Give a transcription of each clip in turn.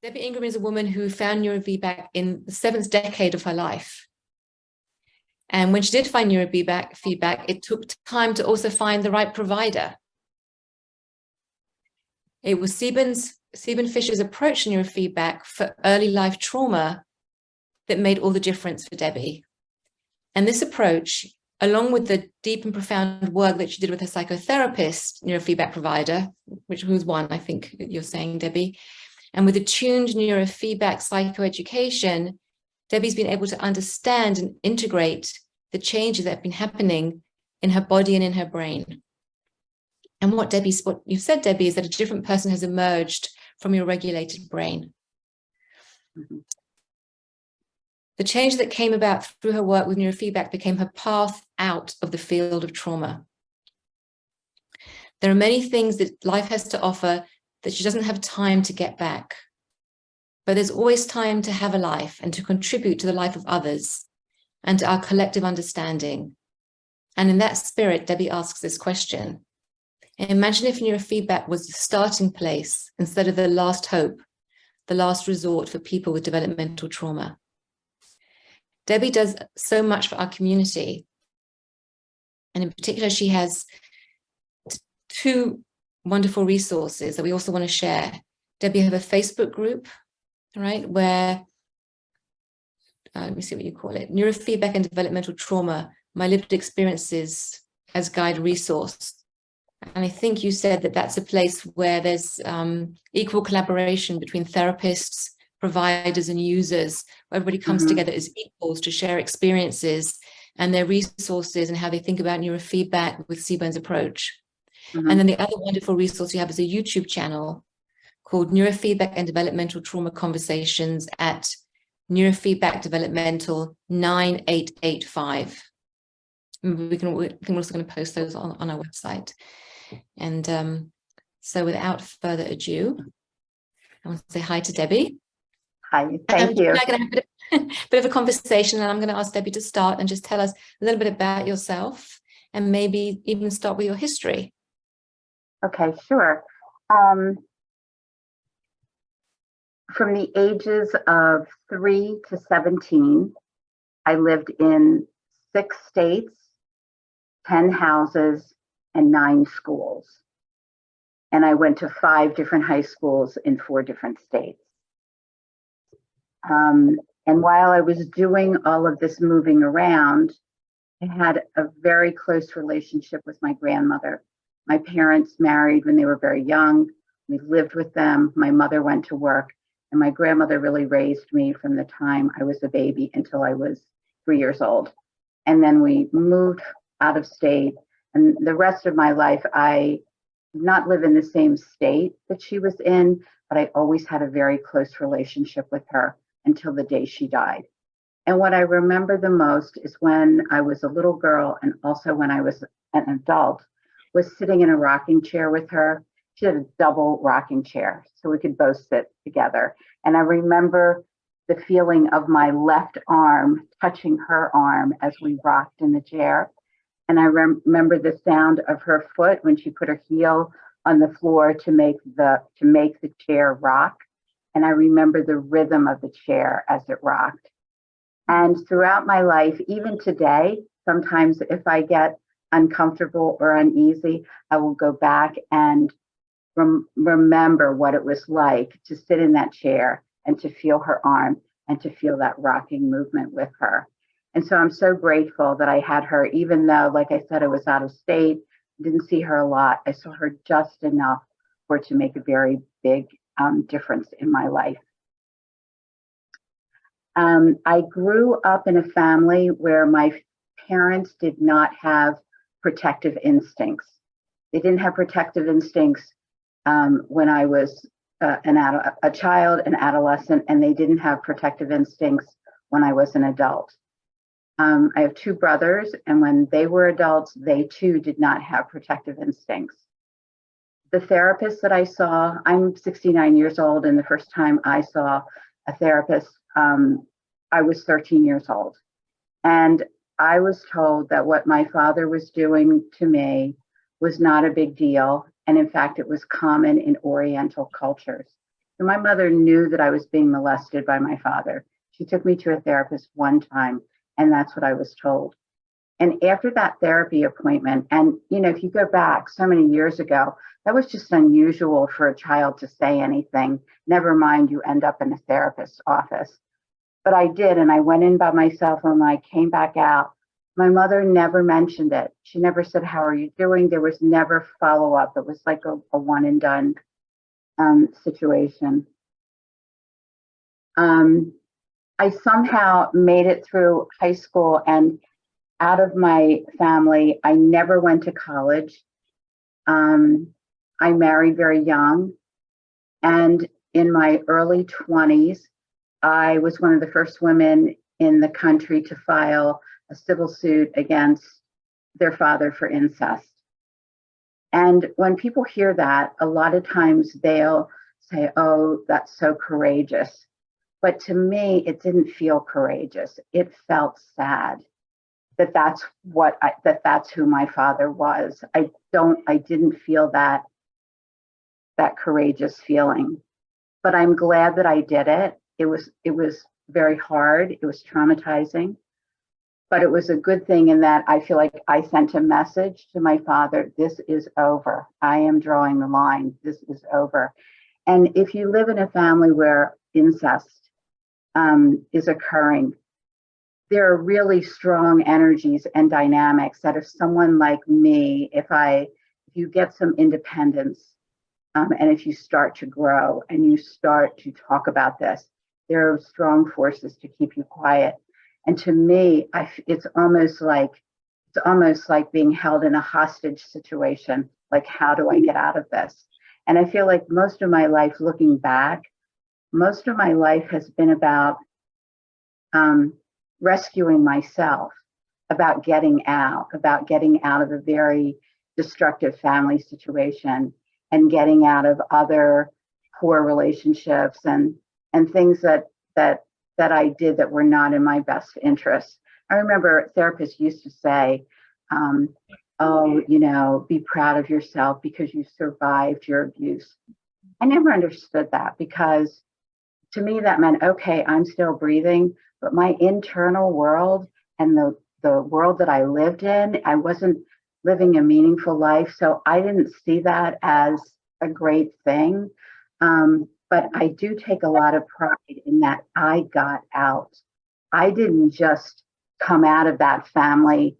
Debbie Ingraham is a woman who found neurofeedback in the 7th decade of her life. And when she did find neurofeedback, it took time to also find the right provider. It was Sieben Fisher's approach to neurofeedback for early life trauma that made all the difference for Debbie. And this approach, along with the deep and profound work that she did with her psychotherapist, neurofeedback provider, which was one, I think you're saying, Debbie, and with attuned neurofeedback psychoeducation, Debbie's been able to understand and integrate the changes that have been happening in her body and in her brain. And what you've said, Debbie, is that a different person has emerged from your regulated brain. Mm-hmm. The change that came about through her work with neurofeedback became her path out of the field of trauma. There are many things that life has to offer that she doesn't have time to get back. But there's always time to have a life and to contribute to the life of others and to our collective understanding. And in that spirit, Debbie asks this question. Imagine if neurofeedback was the starting place instead of the last hope, the last resort for people with developmental trauma. Debbie does so much for our community. And in particular, she has 2 wonderful resources that we also want to share. Debbie, you have a Facebook group, right, where, let me see what you call it, Neurofeedback and Developmental Trauma, My Lived Experiences as Guide Resource. And I think you said that that's a place where there's equal collaboration between therapists, providers, and users, where everybody comes together as equals to share experiences and their resources and how they think about neurofeedback with Seabone's approach. And then the other wonderful resource you have is a YouTube channel called Neurofeedback and Developmental Trauma Conversations at Neurofeedback Developmental 9885. We're also going to post those on our website. And so without further ado, I want to say hi to Debbie. Hi, thank you. We're going to have a bit of a conversation, and I'm going to ask Debbie to start and just tell us a little bit about yourself and maybe even start with your history. Okay, sure. From the ages of 3 to 17, I lived in 6 states, 10 houses, and 9 schools. And I went to 5 different high schools in 4 different states. And while I was doing all of this moving around, I had a very close relationship with my grandmother. My parents married when they were very young. We lived with them. My mother went to work, and my grandmother really raised me from the time I was a baby until I was 3 years old. And then we moved out of state, and the rest of my life, I did not live in the same state that she was in, but I always had a very close relationship with her until the day she died. And what I remember the most is when I was a little girl, and also when I was an adult, was sitting in a rocking chair with her. She had a double rocking chair, so we could both sit together. And I remember the feeling of my left arm touching her arm as we rocked in the chair. And I remember the sound of her foot when she put her heel on the floor to make the chair rock. And I remember the rhythm of the chair as it rocked. And throughout my life, even today, sometimes if I get uncomfortable or uneasy, I will go back and remember what it was like to sit in that chair and to feel her arm and to feel that rocking movement with her. And so I'm so grateful that I had her, even though, like I said, I was out of state, didn't see her a lot. I saw her just enough for it to make a very big difference in my life. I grew up in a family where my parents did not have protective instincts. They didn't have protective instincts when I was a child, an adolescent, and they didn't have protective instincts when I was an adult. I have 2 brothers, and when they were adults, they too did not have protective instincts. The therapist that I saw, I'm 69 years old, and the first time I saw a therapist, I was 13 years old. And I was told that what my father was doing to me was not a big deal. And in fact, it was common in Oriental cultures. So my mother knew that I was being molested by my father. She took me to a therapist one time, and that's what I was told. And after that therapy appointment, and if you go back so many years ago, that was just unusual for a child to say anything, never mind you end up in a therapist's office. But I did, and I went in by myself, and when I came back out, my mother never mentioned it. She never said, "How are you doing?" There was never follow-up. It was like a one and done situation. I somehow made it through high school and out of my family. I never went to college. I married very young. And in my early 20s, I was one of the first women in the country to file a civil suit against their father for incest. And when people hear that, a lot of times they'll say, "Oh, that's so courageous." But to me, it didn't feel courageous. It felt sad that's who my father was. I didn't feel that courageous feeling. But I'm glad that I did it. It was very hard. It was traumatizing. But it was a good thing in that I feel like I sent a message to my father: this is over. I am drawing the line. This is over. And if you live in a family where incest is occurring, there are really strong energies and dynamics that if someone like me, if you get some independence, and if you start to grow and you start to talk about this, there are strong forces to keep you quiet. And to me, it's almost like being held in a hostage situation. Like, how do I get out of this? And I feel like most of my life, looking back, most of my life has been about rescuing myself, about getting out of a very destructive family situation and getting out of other poor relationships and things that I did that were not in my best interest. I remember therapists used to say, be proud of yourself because you survived your abuse. I never understood that, because to me that meant, okay, I'm still breathing, but my internal world and the world that I lived in, I wasn't living a meaningful life. So I didn't see that as a great thing. But I do take a lot of pride in that I got out. I didn't just come out of that family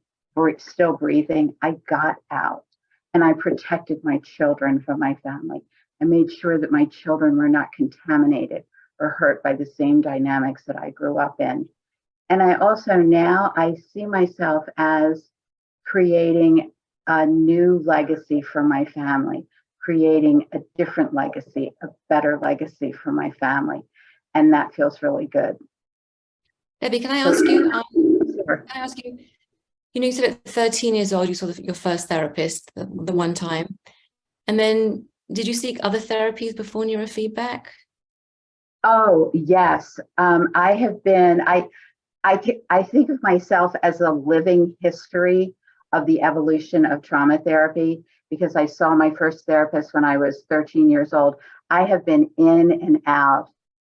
still breathing. I got out, and I protected my children from my family. I made sure that my children were not contaminated or hurt by the same dynamics that I grew up in. And I also now I see myself as creating a new legacy for my family, creating a different legacy, a better legacy for my family. And that feels really good. Debbie, can I ask you, Sure. you said at 13 years old, you saw your first therapist, the one time. And then did you seek other therapies before neurofeedback? Oh, yes. I have been, I think of myself as a living history of the evolution of trauma therapy, because I saw my first therapist when I was 13 years old. I have been in and out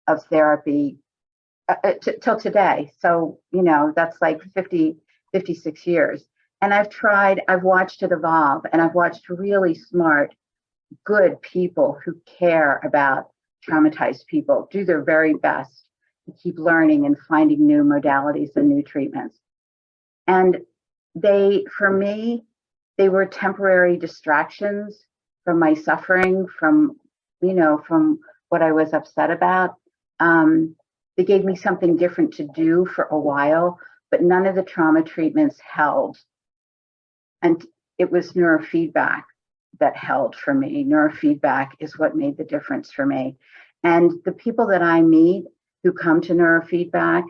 of therapy till today. So, that's like 56 years. And I've watched it evolve, and I've watched really smart, good people who care about traumatized people do their very best to keep learning and finding new modalities and new treatments. And for me, they were temporary distractions from my suffering, from what I was upset about. They gave me something different to do for a while, but none of the trauma treatments held. And it was neurofeedback that held for me. Neurofeedback is what made the difference for me. And the people that I meet who come to neurofeedback,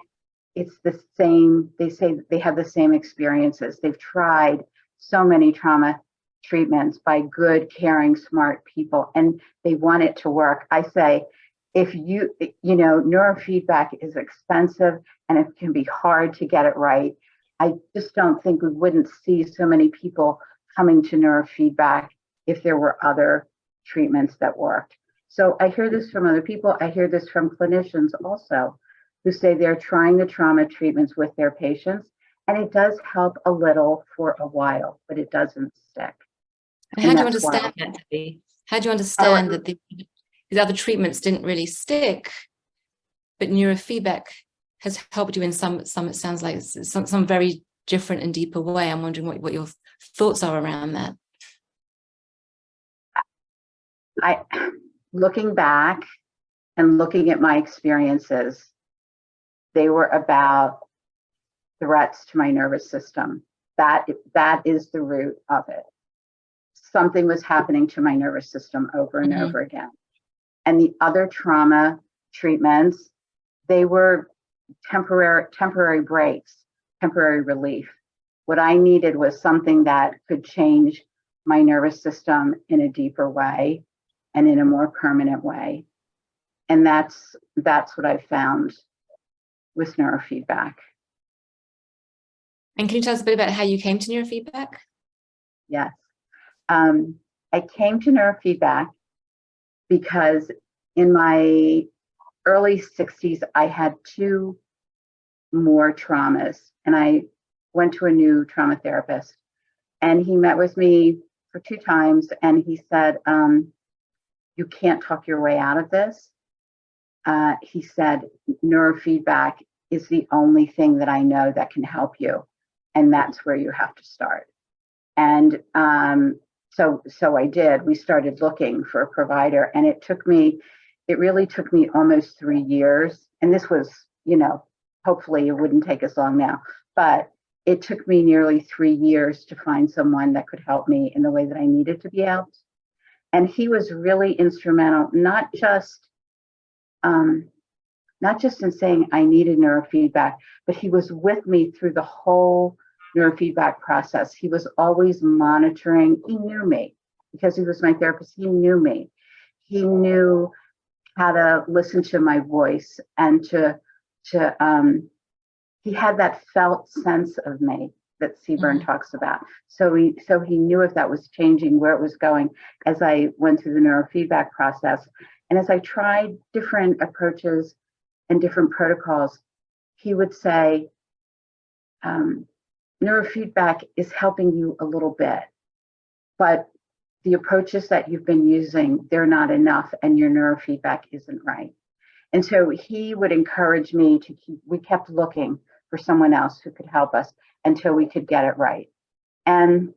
it's the same. They say they have the same experiences. They've tried so many trauma treatments by good, caring, smart people, and they want it to work. I say, if neurofeedback is expensive and it can be hard to get it right. I just don't think we wouldn't see so many people coming to neurofeedback if there were other treatments that worked. So I hear this from other people. I hear this from clinicians also, who say they're trying the trauma treatments with their patients, and it does help a little for a while, but it doesn't stick. And how do you understand that, Debbie? How do you understand that these other treatments didn't really stick, but neurofeedback has helped you in some it sounds like some very different and deeper way? I'm wondering what your thoughts are around that. Looking back and looking at my experiences, they were about threats to my nervous system. That is the root of it. Something was happening to my nervous system over and over again. And the other trauma treatments, they were temporary breaks, temporary relief. What I needed was something that could change my nervous system in a deeper way and in a more permanent way. And that's what I found with neurofeedback. And can you tell us a bit about how you came to neurofeedback? Yes. I came to neurofeedback because in my early 60s, I had 2 more traumas, and I went to a new trauma therapist, and he met with me for 2 times, and he said, you can't talk your way out of this. He said, neurofeedback is the only thing that I know that can help you, and that's where you have to start. And so I did. We started looking for a provider, and it really took me almost 3 years. And this was, hopefully it wouldn't take as long now, but it took me nearly 3 years to find someone that could help me in the way that I needed to be helped. And he was really instrumental, not just in saying I needed neurofeedback, but he was with me through the whole neurofeedback process. He was always monitoring. He knew me because he was my therapist. He knew me. He knew how to listen to my voice and he had that felt sense of me that Seaburn talks about. So he knew if that was changing, where it was going as I went through the neurofeedback process. And as I tried different approaches and different protocols, he would say, neurofeedback is helping you a little bit, but the approaches that you've been using, they're not enough, and your neurofeedback isn't right. And so he would encourage me we kept looking for someone else who could help us until we could get it right. And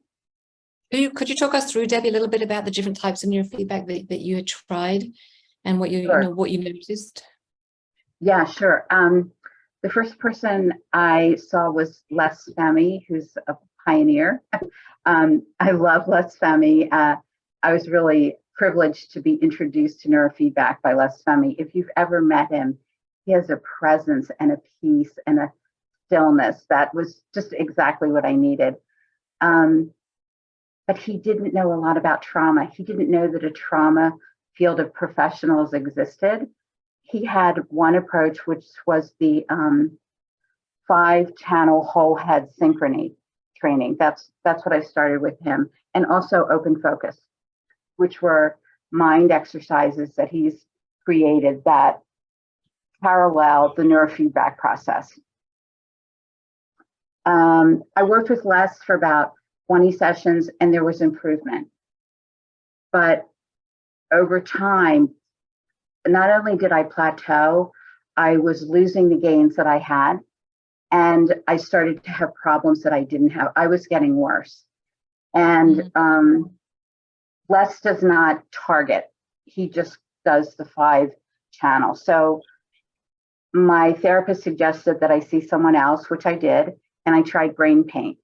could you talk us through, Debbie, a little bit about the different types of neurofeedback that you had tried and what you noticed? Yeah, sure. The first person I saw was Les Femi, who's a pioneer. I love Les Femi. I was really privileged to be introduced to neurofeedback by Les Femi. If you've ever met him, he has a presence and a peace and a stillness that was just exactly what I needed. But he didn't know a lot about trauma. He didn't know that a trauma field of professionals existed. He had one approach, which was the 5-channel whole head synchrony training. That's what I started with him. And also open focus, which were mind exercises that he's created that parallel the neurofeedback process. I worked with Les for about 20 sessions, and there was improvement. But over time, not only did I plateau, I was losing the gains that I had, and I started to have problems that I didn't have. I was getting worse. And Les does not target. He just does the 5-channel. So my therapist suggested that I see someone else, which I did, and I tried brain paint.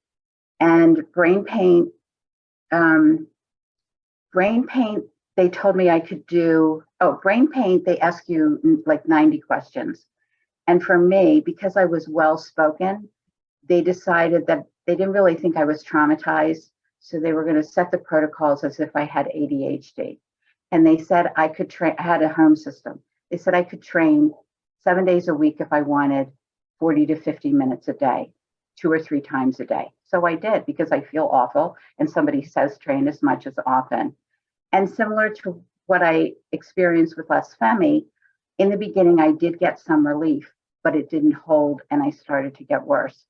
And brain paint, they told me I could do, brain paint, they ask you like 90 questions. And for me, because I was well-spoken, they decided that they didn't really think I was traumatized. So they were going to set the protocols as if I had ADHD. And they said I could train, I had a home system. They said I could train 7 days a week if I wanted, 40 to 50 minutes a day, 2 or 3 times a day. So I did, because I feel awful and somebody says train as much as often. And similar to what I experienced with Les Femi, in the beginning, I did get some relief, but it didn't hold and I started to get worse.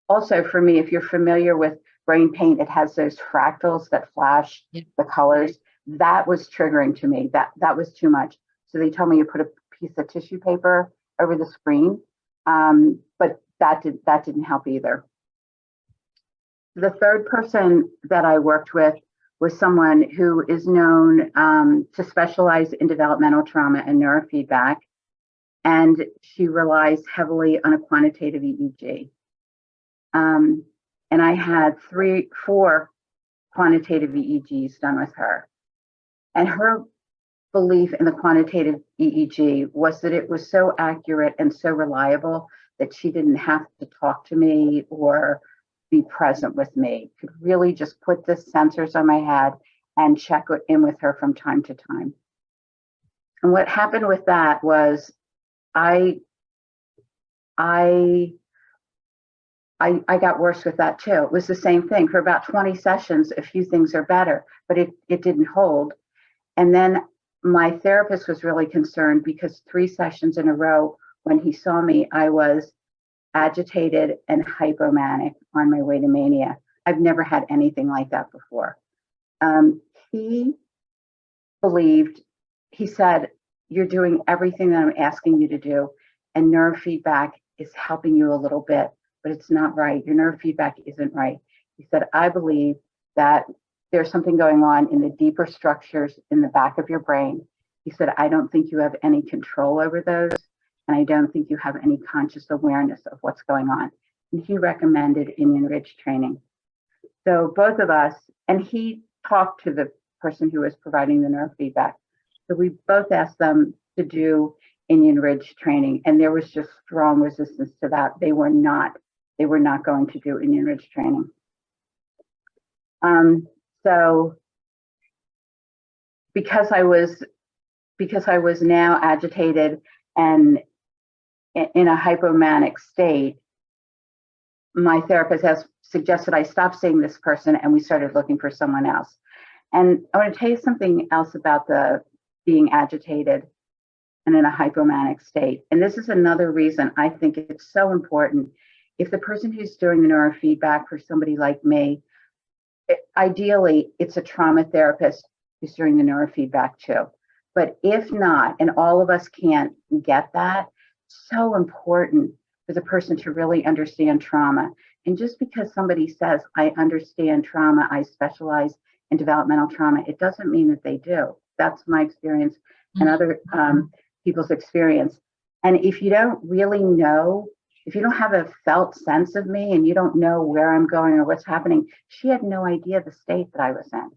Also, for me, if you're familiar with brain paint, it has those fractals that flash the colors. That was triggering to me. That was too much. So they told me to put a piece of tissue paper over the screen, but that didn't help either. The third person that I worked with was someone who is known to specialize in developmental trauma and neurofeedback, and she relies heavily on a quantitative EEG. And I had 4 quantitative EEGs done with her. And her belief in the quantitative EEG was that it was so accurate and so reliable that she didn't have to talk to me or be present with me, could really just put the sensors on my head and check in with her from time to time. And what happened with that was I got worse with that too. It was the same thing. For about 20 sessions, a few things are better, but it didn't hold. And then my therapist was really concerned because 3 sessions in a row, when he saw me, I was agitated and hypomanic on my way to mania. I've never had anything like that before. He said, you're doing everything that I'm asking you to do, and neurofeedback is helping you a little bit, but it's not right. Your neurofeedback isn't right. He said, I believe that there's something going on in the deeper structures in the back of your brain. He said, I don't think you have any control over those, and I don't think you have any conscious awareness of what's going on. And he recommended Enneagram training. So both of us, and he talked to the person who was providing the neurofeedback. So we both asked them to do Enneagram training, and there was just strong resistance to that. They were not going to do Enneagram training. So because I was now agitated and in a hypomanic state, my therapist has suggested I stop seeing this person, and we started looking for someone else. And I want to tell you something else about the being agitated and in a hypomanic state. And this is another reason I think it's so important. If the person who's doing the neurofeedback for somebody like me, ideally, it's a trauma therapist who's doing the neurofeedback too. But if not, and all of us can't get that, it's so important for the person to really understand trauma. And just because somebody says, I understand trauma, I specialize in developmental trauma, it doesn't mean that they do. That's my experience and other people's experience. And if you don't really know, if you don't have a felt sense of me and you don't know where I'm going or what's happening, she had no idea the state that I was in.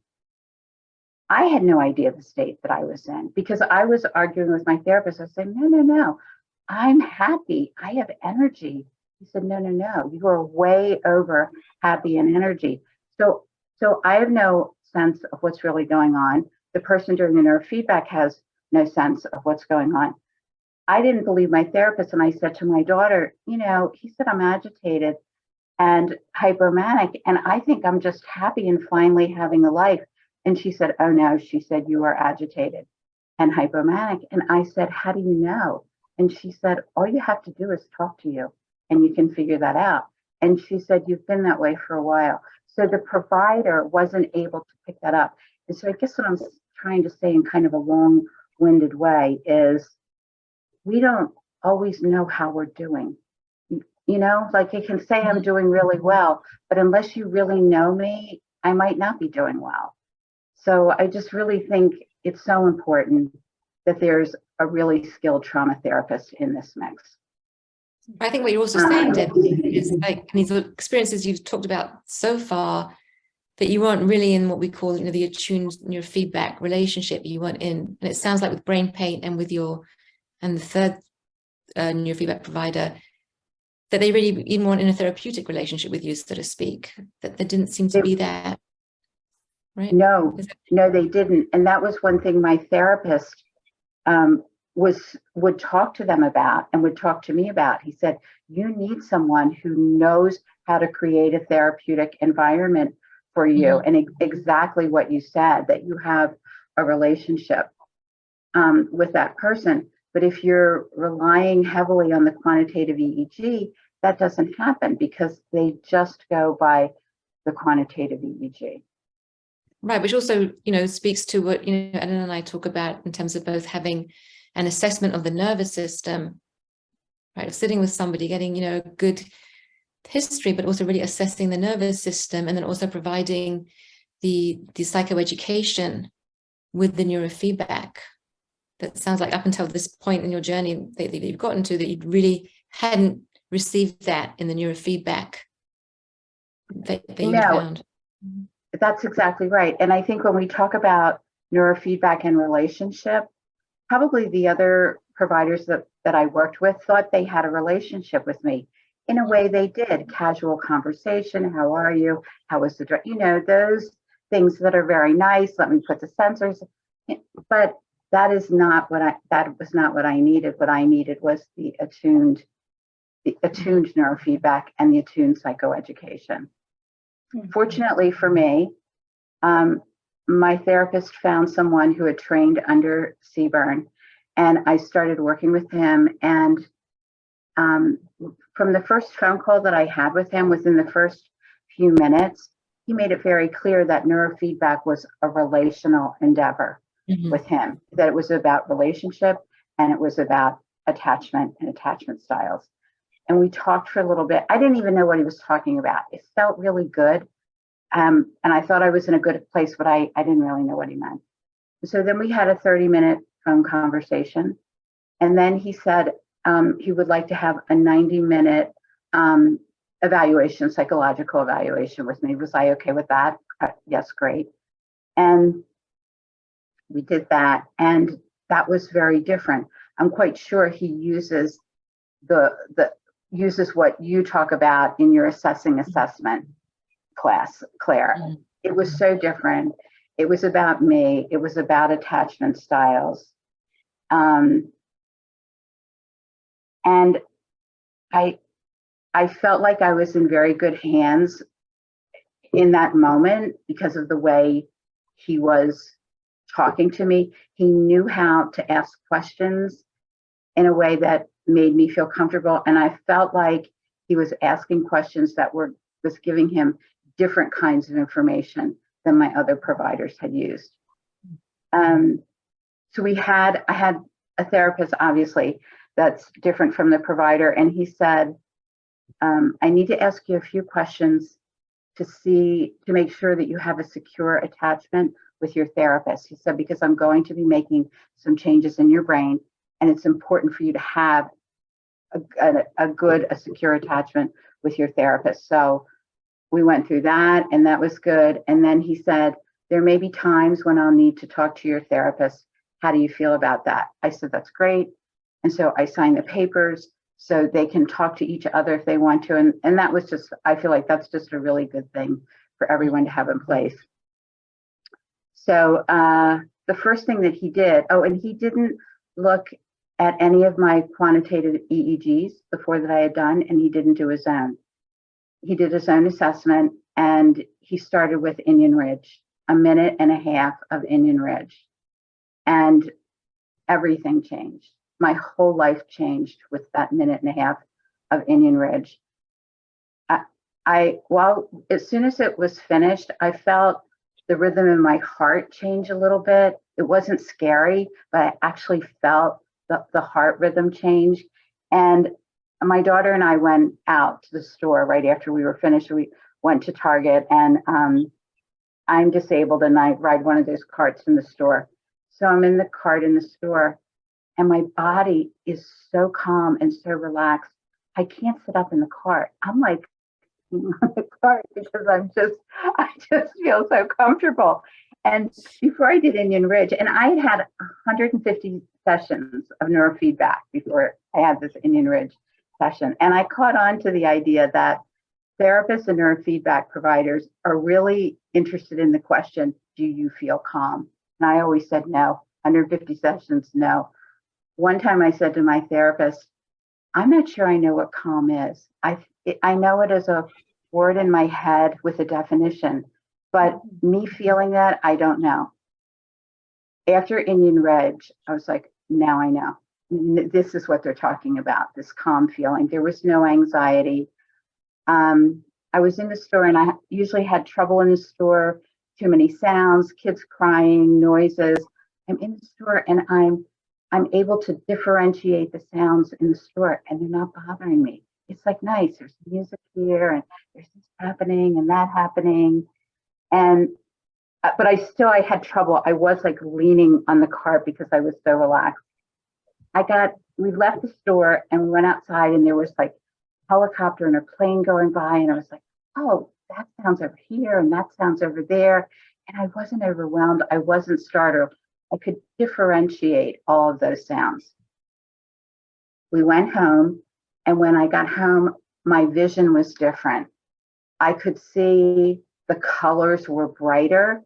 I had no idea the state that I was in because I was arguing with my therapist. I said, no, I'm happy. I have energy. He said, no, you are way over happy and energy. So I have no sense of what's really going on. The person doing the neurofeedback has no sense of what's going on. I didn't believe my therapist, and I said to my daughter, he said I'm agitated and hypomanic, and I think I'm just happy and finally having a life. And she said, oh no, she said, you are agitated and hypomanic. And I said, how do you know? And she said, all you have to do is talk to you and you can figure that out. And she said, you've been that way for a while. So the provider wasn't able to pick that up. And so I guess what I'm trying to say in kind of a long-winded way is we don't always know how we're doing. Like you can say I'm doing really well, but unless you really know me, I might not be doing well. So I just really think it's so important that there's a really skilled trauma therapist in this mix. I think what you're also saying, Debbie, is like these experiences you've talked about so far, that you weren't really in what we call, the attuned neurofeedback relationship. You weren't in, and it sounds like with brain paint and with the third neurofeedback provider, that they really even weren't in a therapeutic relationship with you, so to speak, that there didn't seem to be that. Right? No, they didn't. And that was one thing my therapist would talk to them about and would talk to me about. He said, you need someone who knows how to create a therapeutic environment for you. Mm-hmm. And exactly what you said, that you have a relationship. with that person. But if you're relying heavily on the quantitative EEG, that doesn't happen because they just go by the quantitative EEG. Right, which also, speaks to what, Ellen and I talk about in terms of both having an assessment of the nervous system, right, of sitting with somebody, getting, a good history, but also really assessing the nervous system, and then also providing the psychoeducation with the neurofeedback. That sounds like up until this point in your journey that you've gotten to, that you really hadn't received that in the neurofeedback that you found. That's exactly right. And I think when we talk about neurofeedback and relationship, probably the other providers that I worked with thought they had a relationship with me. In a way they did. Casual conversation, how are you? How was the, those things that are very nice. Let me put the sensors. But that was not what I needed. What I needed was the attuned neurofeedback and the attuned psychoeducation. Fortunately for me, my therapist found someone who had trained under Seaburn, and I started working with him. And from the first phone call that I had with him, within the first few minutes, he made it very clear that neurofeedback was a relational endeavor with him, that it was about relationship and it was about attachment and attachment styles. And we talked for a little bit. I didn't even know what he was talking about. It felt really good. And I thought I was in a good place, but I didn't really know what he meant. So then we had a 30-minute phone conversation. And then he said he would like to have a 90-minute evaluation, psychological evaluation with me. Was I okay with that? Yes, great. And we did that. And that was very different. I'm quite sure he uses uses what you talk about in your assessment class, Claire. It was so different. It was about me. It was about attachment styles. And I felt like I was in very good hands in that moment because of the way he was talking to me. He knew how to ask questions in a way that made me feel comfortable. And I felt like he was asking questions that was giving him different kinds of information than my other providers had used. So I had a therapist, obviously, that's different from the provider. And he said, I need to ask you a few questions to make sure that you have a secure attachment with your therapist. He said, because I'm going to be making some changes in your brain, and it's important for you to have a secure attachment with your therapist. So we went through that, and that was good. And then he said, there may be times when I'll need to talk to your therapist. How do you feel about that? I said, that's great. And so I signed the papers so they can talk to each other if they want to. And that was just, I feel like that's just a really good thing for everyone to have in place. So the first thing that he did, and he didn't look at any of my quantitative EEGs before that I had done, and he didn't do his own. He did his own assessment, and he started with Indian Ridge, 1.5 minutes of Indian Ridge. And everything changed. My whole life changed with that 1.5 minutes of Indian Ridge. As soon as it was finished, I felt the rhythm in my heart change a little bit. It wasn't scary, but I actually felt the heart rhythm change. And my daughter and I went out to the store right after we were finished. We went to Target, and I'm disabled and I ride one of those carts in the store. So I'm in the cart in the store, and my body is so calm and so relaxed. I can't sit up in the cart. I'm like on the cart because I just feel so comfortable. And before I did Indian Ridge, and I had 150 sessions of neurofeedback before I had this Indian Ridge session. And I caught on to the idea that therapists and neurofeedback providers are really interested in the question, do you feel calm? And I always said no. 150 sessions, no. One time I said to my therapist, I'm not sure I know what calm is. I know it as a word in my head with a definition, but me feeling that, I don't know. after Indian Reg, I was like, now I know. This is what they're talking about, this calm feeling. There was no anxiety. I was in the store, and I usually had trouble in the store, too many sounds, kids crying, noises. I'm in the store, and I'm able to differentiate the sounds in the store, and they're not bothering me. It's like nice. There's music here, and there's this happening and that happening. And but I had trouble. I was like leaning on the cart because I was so relaxed. We left the store and we went outside, and there was like a helicopter and a plane going by, and I was like, oh, that sounds over here and that sounds over there. And I wasn't overwhelmed. I wasn't startled. I could differentiate all of those sounds. We went home, and when I got home, my vision was different. I could see the colors were brighter,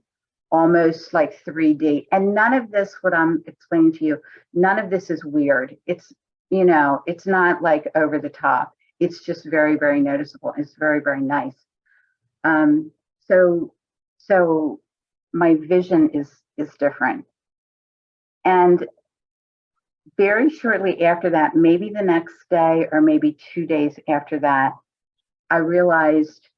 almost like 3D. And none of this, what I'm explaining to you, none of this is weird. It's, it's not like over the top. It's just very, very noticeable. It's very, very nice. So my vision is different. And very shortly after that, maybe the next day or maybe 2 days after that, I realized,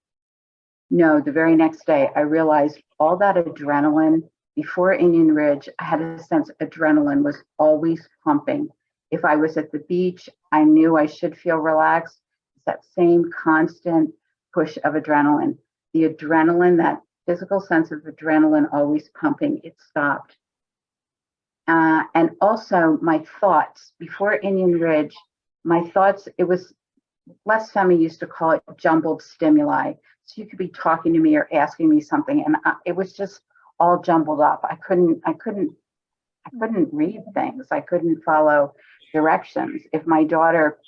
no, the very next day, I realized all that adrenaline before Indian Ridge, I had a sense adrenaline was always pumping. If I was at the beach, I knew I should feel relaxed. It's that same constant push of adrenaline. The adrenaline, that physical sense of adrenaline always pumping, it stopped. And also my thoughts before Indian Ridge, my thoughts, it was, Les Femi used to call it jumbled stimuli. So you could be talking to me or asking me something, and it was just all jumbled up. I couldn't read things. I couldn't follow directions. If my daughter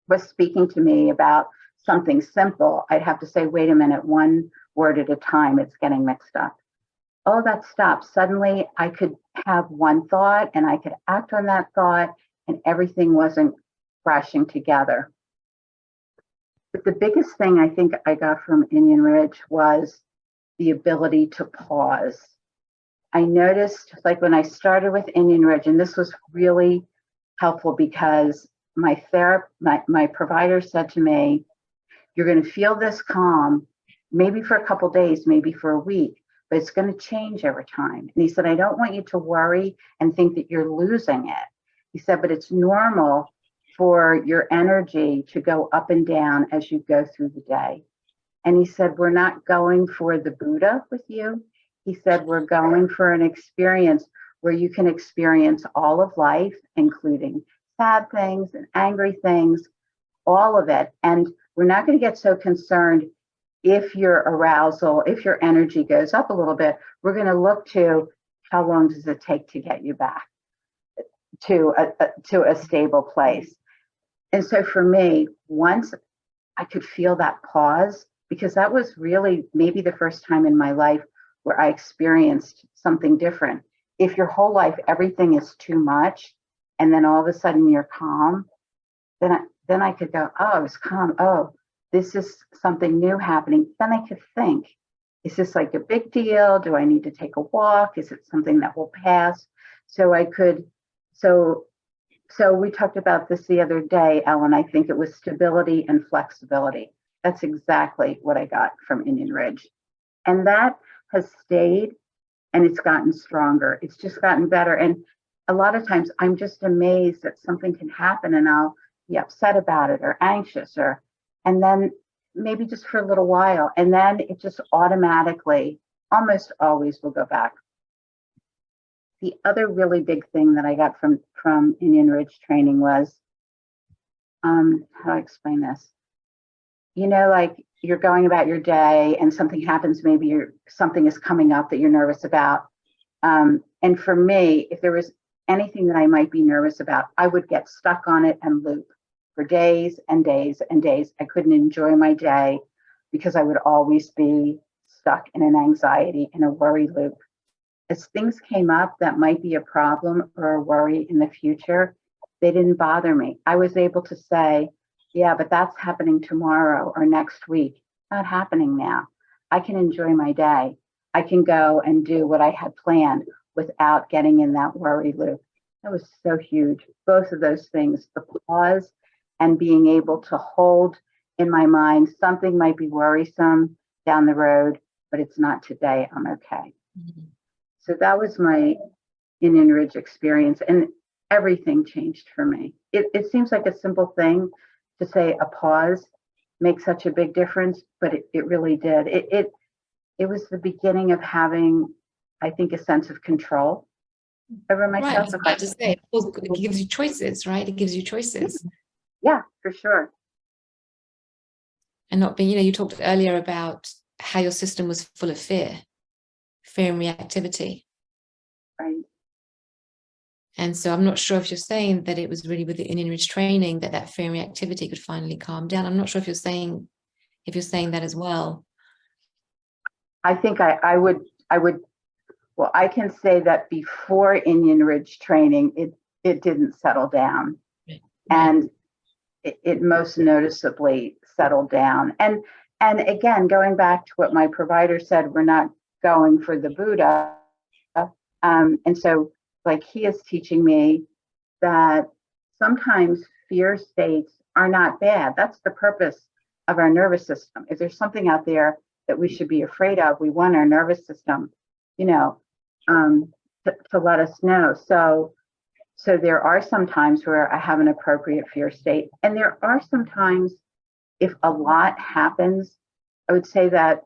was speaking to me about something simple, I'd have to say, wait a minute, one word at a time, it's getting mixed up. All that stopped. Suddenly I could have one thought and I could act on that thought, and everything wasn't crashing together. But the biggest thing I think I got from Indian Ridge was the ability to pause. I noticed, like when I started with Indian Ridge, and this was really helpful because my provider said to me, you're going to feel this calm, maybe for a couple days, maybe for a week, but it's going to change over time. And he said, I don't want you to worry and think that you're losing it. He said, but it's normal for your energy to go up and down as you go through the day. And he said, we're not going for the Buddha with you. He said, we're going for an experience where you can experience all of life, including sad things and angry things, all of it. And we're not going to get so concerned if your arousal, if your energy goes up a little bit. We're going to look to how long does it take to get you back to a stable place. And so for me, once I could feel that pause, because that was really maybe the first time in my life where I experienced something different. If your whole life, everything is too much, and then all of a sudden you're calm, then I could go, oh, I was calm. Oh, this is something new happening. Then I could think, is this like a big deal? Do I need to take a walk? Is it something that will pass? So we talked about this the other day, Ellen. I think it was stability and flexibility. That's exactly what I got from Indian Ridge. And that has stayed, and it's gotten stronger. It's just gotten better. And a lot of times I'm just amazed that something can happen and I'll be upset about it or anxious, and then maybe just for a little while. And then it just automatically, almost always will go back. The other really big thing that I got from Indian Ridge training was, how do I explain this? Like you're going about your day and something happens, maybe something is coming up that you're nervous about. And for me, if there was anything that I might be nervous about, I would get stuck on it and loop for days and days and days. I couldn't enjoy my day because I would always be stuck in an anxiety and a worry loop. As things came up that might be a problem or a worry in the future, they didn't bother me. I was able to say, yeah, but that's happening tomorrow or next week. Not happening now. I can enjoy my day. I can go and do what I had planned, without getting in that worry loop. That was so huge. Both of those things, the pause and being able to hold in my mind, something might be worrisome down the road, but it's not today. I'm okay. Mm-hmm. So that was my Indian Ridge experience, and everything changed for me. It seems like a simple thing to say, a pause makes such a big difference, but it really did. It was the beginning of having, I think, a sense of control over myself. Right, I was about to say, it gives you choices, right? It gives you choices. Yeah, for sure. And not being, you talked earlier about how your system was full of fear and reactivity. Right. And so I'm not sure if you're saying that it was really with the Indian Ridge training that fear and reactivity could finally calm down. I'm not sure if you're saying that as well. I think I would, well, I can say that before Indian Ridge training, it didn't settle down. Right. And it most noticeably settled down. And again, going back to what my provider said, we're not going for the Buddha. And so, like, he is teaching me that sometimes fear states are not bad. That's the purpose of our nervous system. If there's something out there that we should be afraid of, we want our nervous system, to let us know. So there are some times where I have an appropriate fear state. And there are some times, if a lot happens, I would say that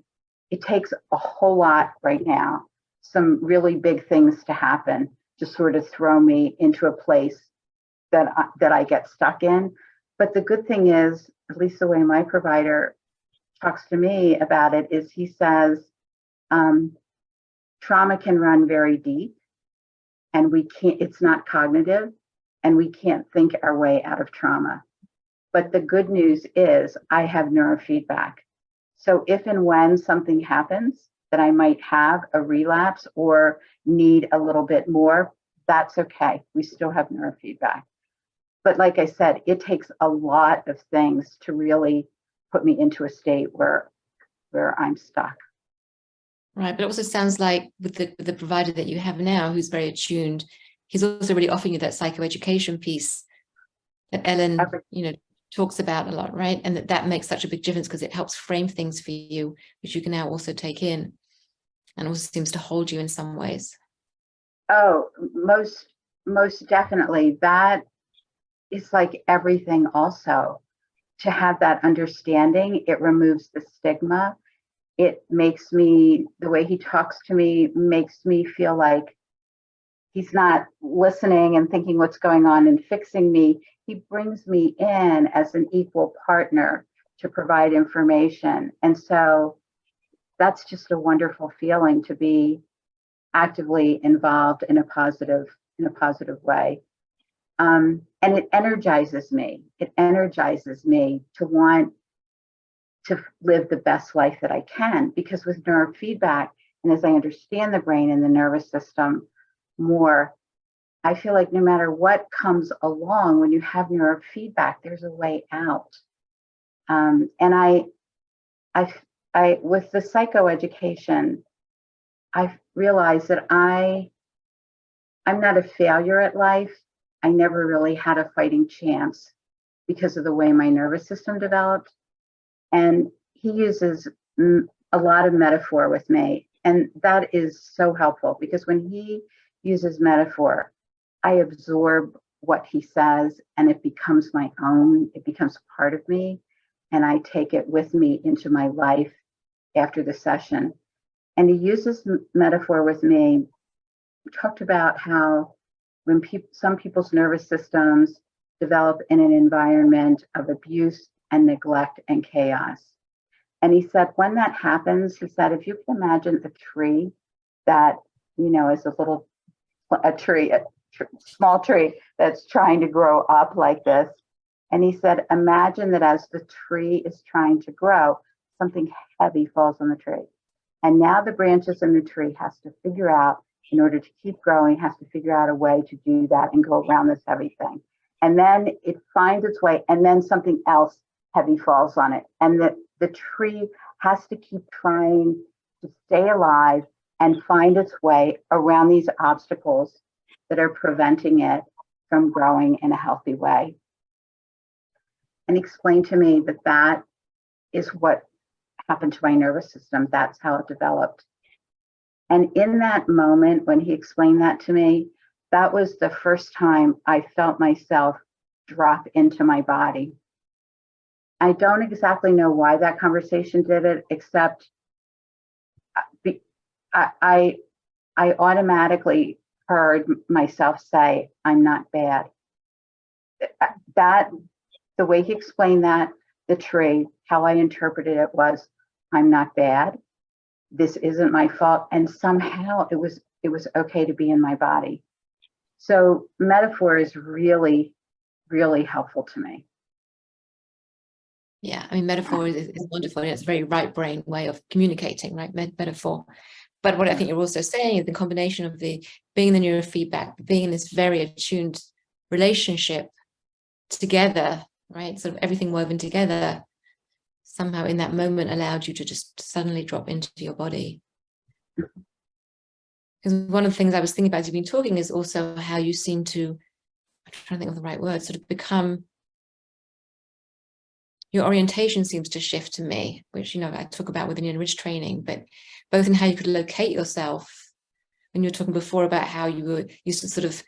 it takes a whole lot right now, some really big things to happen to sort of throw me into a place that I get stuck in. But the good thing is, at least the way my provider talks to me about it, is he says, trauma can run very deep, and it's not cognitive, and we can't think our way out of trauma. But the good news is I have neurofeedback. So if and when something happens that I might have a relapse or need a little bit more, that's okay. We still have neurofeedback. But like I said, it takes a lot of things to really put me into a state where I'm stuck. Right, but it also sounds like with the provider that you have now, who's very attuned, he's also really offering you that psychoeducation piece that Ellen, talks about a lot, right? And that makes such a big difference because it helps frame things for you, which you can now also take in, and also seems to hold you in some ways. Oh, most definitely. That is like everything also. To have that understanding, it removes the stigma. It makes me, the way he talks to me makes me feel like he's not listening and thinking what's going on and fixing me. He brings me in as an equal partner to provide information. And so that's just a wonderful feeling, to be actively involved in a positive way. And it energizes me. It energizes me to want to live the best life that I can, because with neurofeedback, and as I understand the brain and the nervous system more, I feel like no matter what comes along, when you have neurofeedback, there's a way out. And I with the psychoeducation, I've realized that I'm not a failure at life. I never really had a fighting chance because of the way my nervous system developed. And he uses a lot of metaphor with me. And that is so helpful, because when he uses metaphor, I absorb what he says and it becomes my own. It becomes part of me. And I take it with me into my life after the session. And he uses metaphor with me. We talked about how when some people's nervous systems develop in an environment of abuse and neglect and chaos. And he said, when that happens, he said, if you can imagine a tree that, is a small tree that's trying to grow up like this. And he said, imagine that as the tree is trying to grow, something heavy falls on the tree. And now the branches in the tree has to figure out, in order to keep growing, has to figure out a way to do that and go around this heavy thing. And then it finds its way, and then something else heavy falls on it. And the tree has to keep trying to stay alive and find its way around these obstacles that are preventing it from growing in a healthy way. And explain to me that that is what happened to my nervous system. That's how it developed. And in that moment, when he explained that to me, that was the first time I felt myself drop into my body. I don't exactly know why that conversation did it, except I automatically heard myself say, I'm not bad. That, the way he explained that, the tree, how I interpreted it was, I'm not bad. This isn't my fault. And somehow it was okay to be in my body. So metaphor is really, really helpful to me. Yeah, I mean, metaphor is wonderful. It's a very right brain way of communicating, right? Metaphor. But what I think you're also saying is the combination of the being in the neurofeedback, being in this very attuned relationship together, right? Sort of everything woven together, somehow in that moment allowed you to just suddenly drop into your body. Because one of the things I was thinking about as you've been talking is also how you seem to, I'm trying to think of the right word, sort of become, your orientation seems to shift to me, which, you know, I talk about within Enrich training, but both in how you could locate yourself. When you were talking before about how you used to sort of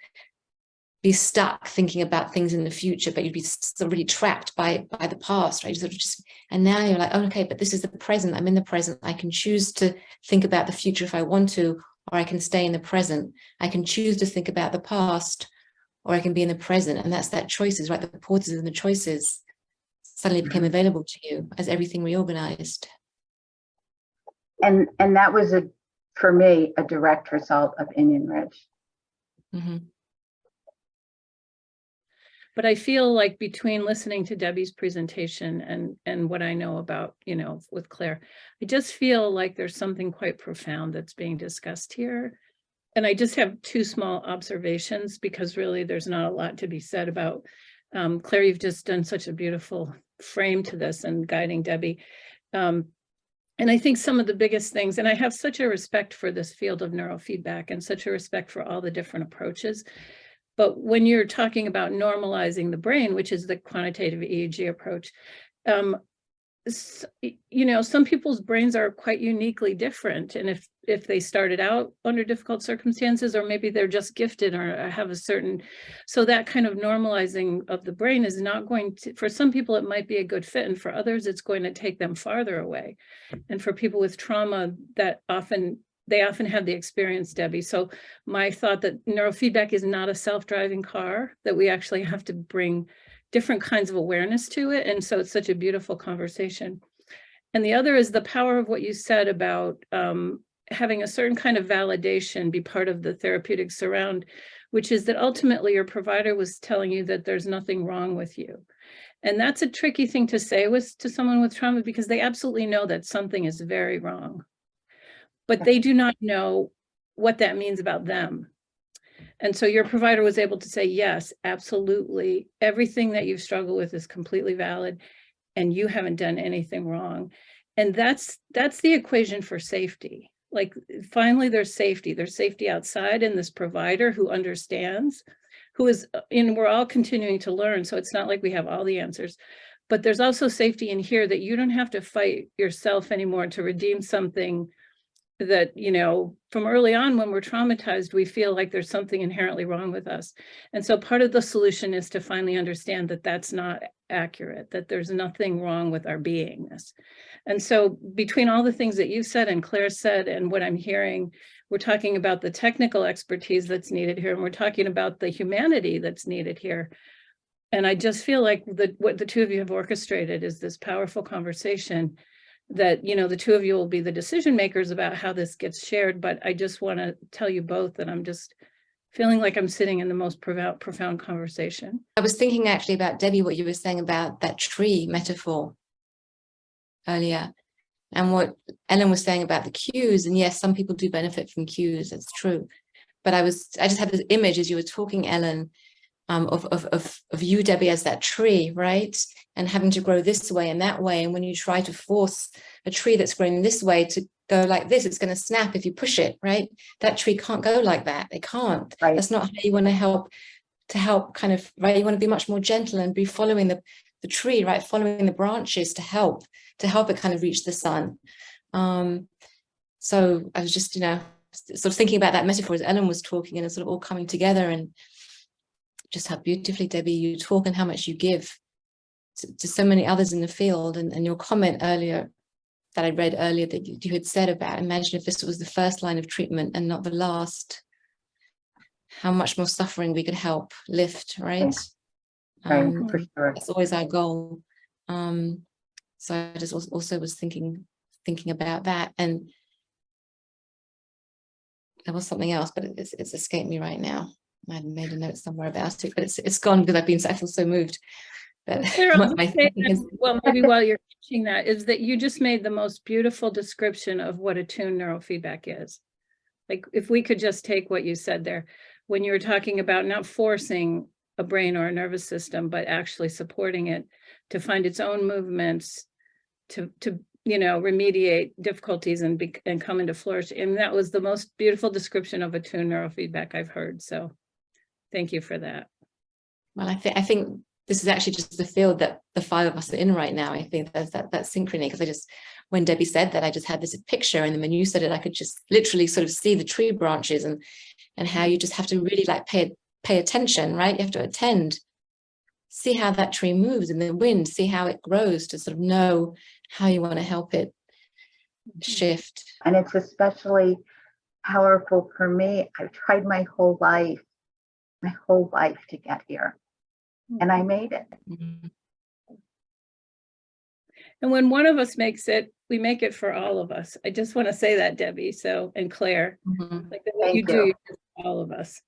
be stuck thinking about things in the future, but you'd be sort of really trapped by the past, right? You sort of just, and now you're like, oh, okay, but this is the present. I'm in the present. I can choose to think about the future if I want to, or I can stay in the present. I can choose to think about the past, or I can be in the present. And that's that choices, right? The pauses and the choices suddenly became available to you as everything reorganized. And that was, for me, a direct result of Enrich. Mm-hmm. But I feel like between listening to Debbie's presentation and what I know about, you know, with Claire, I just feel like there's something quite profound that's being discussed here. And I just have two small observations, because really there's not a lot to be said about. Claire, you've just done such a beautiful frame to this and guiding Debbie. And I think some of the biggest things, and I have such a respect for this field of neurofeedback and such a respect for all the different approaches. But when you're talking about normalizing the brain, which is the quantitative EEG approach, you know, some people's brains are quite uniquely different. And if they started out under difficult circumstances, or maybe they're just gifted or have a certain, so that kind of normalizing of the brain is not going to, for some people, it might be a good fit. And for others, it's going to take them farther away. And for people with trauma, they often have the experience, Debbie. So my thought that neurofeedback is not a self-driving car, that we actually have to bring different kinds of awareness to it. And so it's such a beautiful conversation. And the other is the power of what you said about having a certain kind of validation be part of the therapeutic surround, which is that ultimately your provider was telling you that there's nothing wrong with you. And that's a tricky thing to say to someone with trauma, because they absolutely know that something is very wrong, but they do not know what that means about them. And so your provider was able to say, yes, absolutely, everything that you've struggled with is completely valid, and you haven't done anything wrong. And that's the equation for safety. Like, finally, there's safety outside in this provider who understands, who is, and we're all continuing to learn. So it's not like we have all the answers, but there's also safety in here that you don't have to fight yourself anymore to redeem something that, you know, from early on when we're traumatized, we feel like there's something inherently wrong with us. And so part of the solution is to finally understand that that's not accurate, that there's nothing wrong with our beingness. And so between all the things that you said and Claire said and what I'm hearing, we're talking about the technical expertise that's needed here, and we're talking about the humanity that's needed here. And I just feel like what the two of you have orchestrated is this powerful conversation that, you know, the two of you will be the decision makers about how this gets shared. But I just want to tell you both that I'm just feeling like I'm sitting in the most profound conversation. I was thinking actually about, Debbie, what you were saying about that tree metaphor earlier, and what Ellen was saying about the cues. And yes, some people do benefit from cues, that's true. But I just had this image as you were talking, Ellen, of you, Debbie, as that tree, right? And having to grow this way and that way. And when you try to force a tree that's growing this way go like this, it's going to snap if you push it, right? That tree can't go like that. It can't. Right. That's not how you want to help kind of, right? You want to be much more gentle and be following the tree, right? Following the branches to help it kind of reach the sun. So I was just, sort of thinking about that metaphor as Ellen was talking, and it's sort of all coming together, and just how beautifully, Debbie, you talk and how much you give to so many others in the field. And your comment earlier that I read earlier that you had said about, imagine if this was the first line of treatment and not the last, how much more suffering we could help lift, right? Right, for sure. That's always our goal. So I just also was thinking about that, and there was something else, but it's escaped me right now. I had made a note somewhere about it, but it's gone because I feel so moved. But well, maybe while you're teaching that, is that you just made the most beautiful description of what attuned neurofeedback is. Like, if we could just take what you said there, when you were talking about not forcing a brain or a nervous system, but actually supporting it to find its own movements, to remediate difficulties and come into flourish. And that was the most beautiful description of attuned neurofeedback I've heard. So thank you for that. Well, I think this is actually just the field that the five of us are in right now. I think there's that synchrony, because when Debbie said that, I just had this picture, and then when you said it, I could just literally sort of see the tree branches and how you just have to really like pay attention, right? You have to attend, see how that tree moves in the wind, see how it grows, to sort of know how you want to help it shift. And it's especially powerful for me. I've tried my whole life to get here, and I made it. Mm-hmm. And when one of us makes it, we make it for all of us. I just want to say that, Debbie. So, and Claire, Mm-hmm. like what you do for all of us.